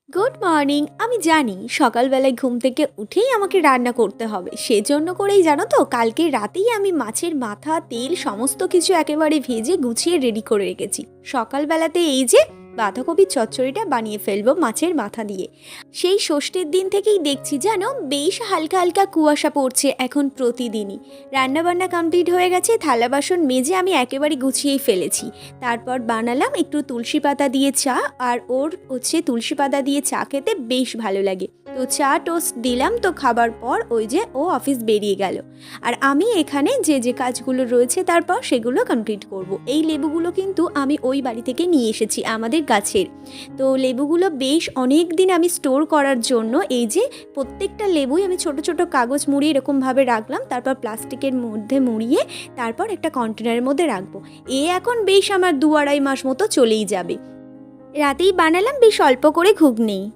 Good morning. আমি জানি সকালবেলায় ঘুম থেকে উঠেই আমাকে রান্না করতে হবে, সেজন্য করেই জানো তো কালকে রাতেই আমি মাছের মাথা তেল সমস্ত কিছু একেবারে ভেজে গুছিয়ে রেডি করে রেখেছি। সকালবেলাতে এই যে বাঁধাকপির চচ্চড়িটা বানিয়ে ফেলবো মাছের মাথা দিয়ে। সেই ষষ্ঠীর দিন থেকেই দেখছি জানো বেশ হালকা হালকা কুয়াশা পড়ছে এখন প্রতিদিনই। রান্নাবান্না কমপ্লিট হয়ে গেছে, থালা বাসন মেজে আমি একেবারে গুছিয়েই ফেলেছি। তারপর বানালাম একটু তুলসী পাতা দিয়ে চা, আর ওর হচ্ছে তুলসী পাতা দিয়ে চা খেতে বেশ ভালো লাগে। তো চা টোস্ট দিলাম, তো খাবার পর ওই যে ও অফিস বেরিয়ে গেল। আর আমি এখানে যে যে কাজগুলো রয়েছে তারপর সেগুলো কমপ্লিট করব। এই লেবুগুলো কিন্তু আমি ওই বাড়ি থেকে নিয়ে এসেছি আমাদের গাছের। তো লেবুগুলো বেশ অনেক দিন আমি স্টোর করার জন্য এই যে প্রত্যেকটা লেবুই আমি ছোট ছোট কাগজ মুড়িয়ে এরকমভাবে রাখলাম, তারপর প্লাস্টিকের মধ্যে মুড়িয়ে তারপর একটা কন্টেনারের মধ্যে রাখবো। এখন বেশ আমার 2-2.5 মাস মতো চলেই যাবে। রাতেই বানালাম বেশ অল্প করে ঘুগনি।